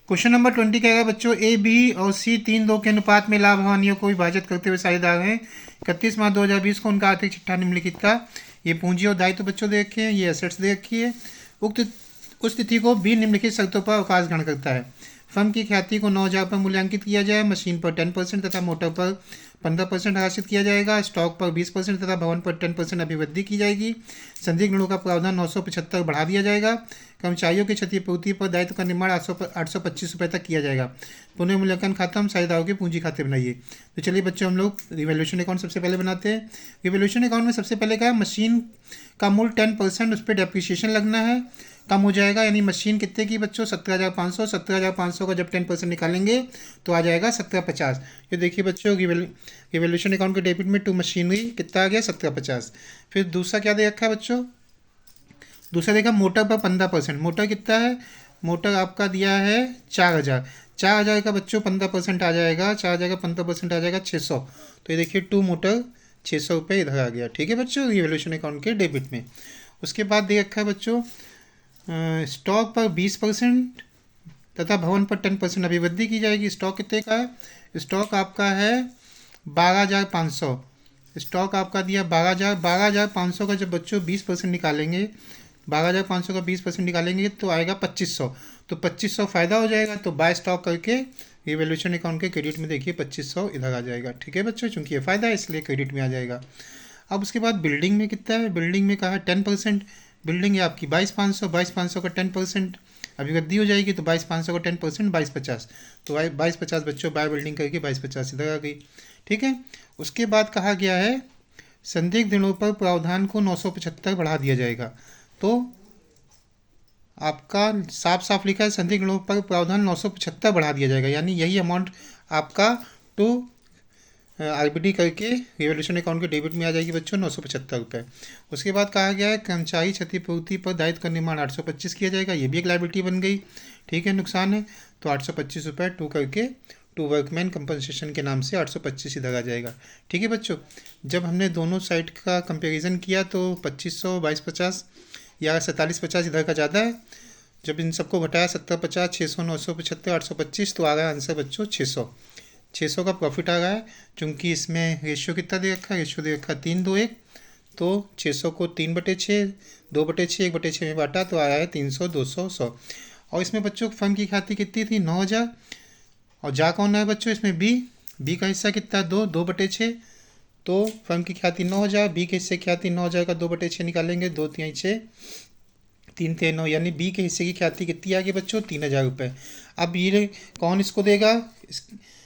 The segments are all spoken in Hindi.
क्वेश्चन नंबर 20 कहेगा बच्चों, ए बी और सी तीन दो के अनुपात में लाभ हानियों को विभाजित करते हुए साझेदार हैं। 31 मार्च 2020 को उनका आर्थिक चिट्ठा निम्नलिखित का। ये पूंजी और दायित्व बच्चों दे रखे हैं, ये एसेट्स दे रखी है। उक्त उस तिथि को बी निम्नलिखित शर्तों पर अवकाश ग्रहण करता है। फर्म की ख्याति को 9,000 पर मूल्यांकित किया जाए, मशीन पर 10% तथा मोटर पर 15% आकर्षित किया जाएगा, स्टॉक पर 20% तथा भवन पर 10% अभिवृद्धि की जाएगी। संदिग्ध ऋणों का प्रावधान 975 बढ़ा दिया जाएगा। कर्मचारियों की क्षतिपूर्ति पर दायित्व का निर्माण 825 रुपये तक किया जाएगा। पुनः मूल्यांकन खाता हम साझेदारों के पूंजी खाते बनाइए। तो चलिए बच्चों, हम लोग रिवैल्यूएशन अकाउंट सबसे पहले बनाते हैं। रिवैल्यूएशन अकाउंट में सबसे पहले क्या है, मशीन का मूल्य 10%, उस पर डेप्रिसिएशन लगना है, कम हो जाएगा। यानी मशीन कितने की बच्चों, 17,500। 17,500 का जब 10% निकालेंगे तो आ जाएगा 1750। ये देखिए बच्चों, रिवैल्यूएशन अकाउंट के डेबिट में टू मशीनरी कितना आ गया, 1750। फिर दूसरा क्या दे रखा है बच्चों, दूसरा देखा मोटर पर 15%। मोटर कितना है, मोटर आपका दिया है 4,000। 4,000 का बच्चों 15% आ जाएगा, 4,000 का 15% आ जाएगा 600। तो ये देखिए टू मोटर 600 रुपये इधर आ गया। ठीक है बच्चों, रिवैल्यूएशन अकाउंट के डेबिट में। उसके बाद दे रखा है बच्चों, स्टॉक पर 20% तथा भवन पर 10% अभिवृद्धि की जाएगी। स्टॉक कितने का है, स्टॉक आपका है 12,500। स्टॉक आपका दिया 12,500 का जब बच्चों 20% निकालेंगे, 12,500 का 20% निकालेंगे तो आएगा 2,500। तो 2,500 फ़ायदा हो जाएगा, तो बाय स्टॉक करके रिवैल्यूएशन अकाउंट के क्रेडिट में देखिए 2,500 इधर आ जाएगा। ठीक है बच्चों, चूंकि ये फ़ायदा है इसलिए क्रेडिट में आ जाएगा। अब उसके बाद बिल्डिंग में कितना है, बिल्डिंग में कहा है 10%। बिल्डिंग है आपकी 22,500। 22,500 का 10% अभिवृद्धि हो जाएगी, तो 22,500 का 10% 22,50। तो 22,50 बच्चों बाय बिल्डिंग करके 22,50 इधर आ गई। ठीक है। उसके बाद कहा गया है संदिग्ध ऋणों पर प्रावधान को 975 बढ़ा दिया जाएगा। तो आपका साफ साफ लिखा है संदिग्ध ऋणों पर प्रावधान 975 बढ़ा दिया जाएगा, यानी यही अमाउंट आपका टू आरबीडी करके रिवैल्यूएशन अकाउंट के डेबिट में आ जाएगी बच्चों 975 रुपये। उसके बाद कहा गया है कर्मचारी क्षतिपूर्ति पर दायित्व का निर्माण 825 किया जाएगा, ये भी एक लायबिलिटी बन गई। ठीक है, नुकसान है, तो 825 रुपये टू करके टू वर्कमैन कंपनसेशन के नाम से 825 इधर आ जाएगा। ठीक है बच्चों, जब हमने दोनों साइड का कंपेरिजन किया तो 2,500 22,50 या 47,50 इधर का ज़्यादा है। जब इन सबको घटाया 70,50 600 975 825 तो आ गया आंसर बच्चों 600 का प्रॉफिट आ रहा है। चूँकि इसमें रेशियो कितना दे रखा है, रेशियो दे रखा है 3:1। तो 600 को 3/6 2/6 1/6 में बांटा तो आया है 300 200 100। और इसमें बच्चों फर्म की ख्याति कितनी थी, 9,000। और जा कौन है बच्चों इसमें, बी का हिस्सा कितना है 2/6। तो फर्म की ख्याति 9,000, बी के हिस्से की ख्याति 9,000 का 2/6 निकालेंगे, 2 3 6 3 3 9, यानी बी के हिस्से की ख्याति कितनी आ गई बच्चों 3,000 रुपये। अब ये कौन इसको देगा,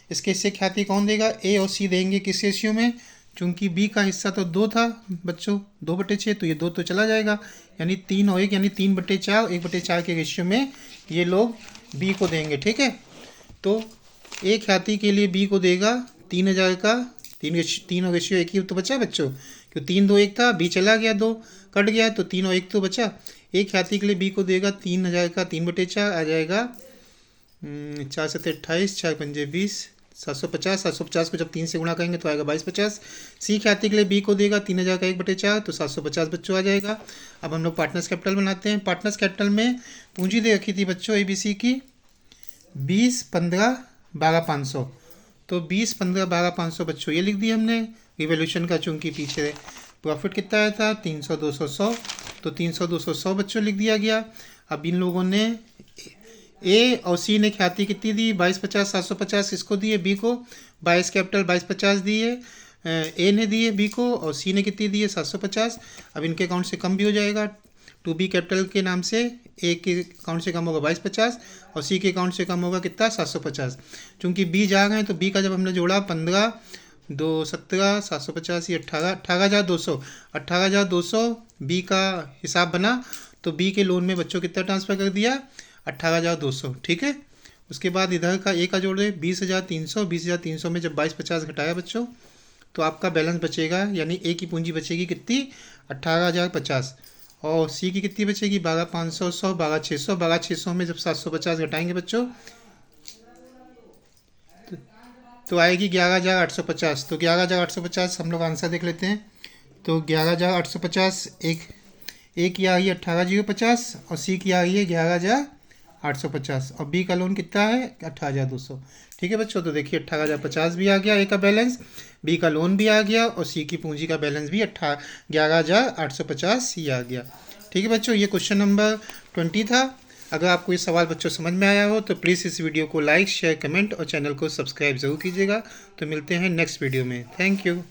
इसके हिस्से ख्याति कौन देगा, ए और सी देंगे किस रेशियो में, चूंकि बी का हिस्सा तो 2 था बच्चों 2/6, तो ये 2 तो चला जाएगा, यानी 3 और 1 यानी 3/4 1/4 के रेशियो में ये लोग बी को देंगे। ठीक है, तो ए ख्याति के लिए बी को देगा 3,000 का, तीन और रेशियो एक ही तो बचा बच्चों, क्यों 3 2 1 था, बी चला गया 2 कट गया तो 3 और 1 तो बचा। एक ख्याति के लिए बी को देगा 3,000 का 3/4 आ जाएगा 4 7 28 4 5 20 750। 750 को जब 3 से गुणा करेंगे तो आएगा 2250। सी ख्याति के लिए बी को देगा 3,000 का 1/4 तो 750 बच्चों आ जाएगा। अब हम लोग पार्टनर्स कैपिटल बनाते हैं। पार्टनर्स कैपिटल में पूंजी दे रखी थी बच्चों ए बी सी की 20 15 12,500। तो 20 15 12,500 बच्चों ये लिख दिया हमने रिवैल्यूएशन का, चूंकि पीछे प्रॉफिट कितना आया था 300 200 100, तो 300 200 100 बच्चों लिख दिया गया। अब इन लोगों ने ए और सी ने ख्याति कितनी दी 2250 750 इसको दिए, बी को 22 कैपिटल 2250 दिए, ए ने दिए बी को, और सी ने कितनी दिए 750। अब इनके अकाउंट से कम भी हो जाएगा, टू बी कैपिटल के नाम से ए के अकाउंट से कम होगा 2250 और सी के अकाउंट से कम होगा कितना 750। चूँकि बी जा गए तो बी का जब हमने जोड़ा 15 2 17 750 ये 18,200 18,200 बी का हिसाब बना, तो बी के लोन में बच्चों कितना ट्रांसफ़र कर दिया 18,200। ठीक है, उसके बाद इधर का ए का जोड़े 20,300। 20,300 में जब 2250 घटाया बच्चों तो आपका बैलेंस बचेगा, यानी ए की पूंजी बचेगी कितनी 18,050, और सी की कितनी बचेगी 12,500 100 12,600। 12,600 में जब 750 घटाएंगे बच्चों तो आएगी 11,850। तो 11,850 हम लोग आंसर देख लेते हैं। तो 11,850 एक की आ रही है 18,050 और सी की आ रही है 11,850। 850 और बी का लोन कितना है 18,200। ठीक है बच्चों, तो देखिए 18,050 भी आ गया ए का बैलेंस, बी का लोन भी आ गया और सी की पूंजी का बैलेंस भी 11,850 ही आ गया। ठीक है बच्चों, ये क्वेश्चन नंबर 20 था। अगर आपको ये सवाल बच्चों समझ में आया हो तो प्लीज़ इस वीडियो को लाइक शेयर कमेंट और चैनल को सब्सक्राइब ज़रूर कीजिएगा। तो मिलते हैं नेक्स्ट वीडियो में। Thank you.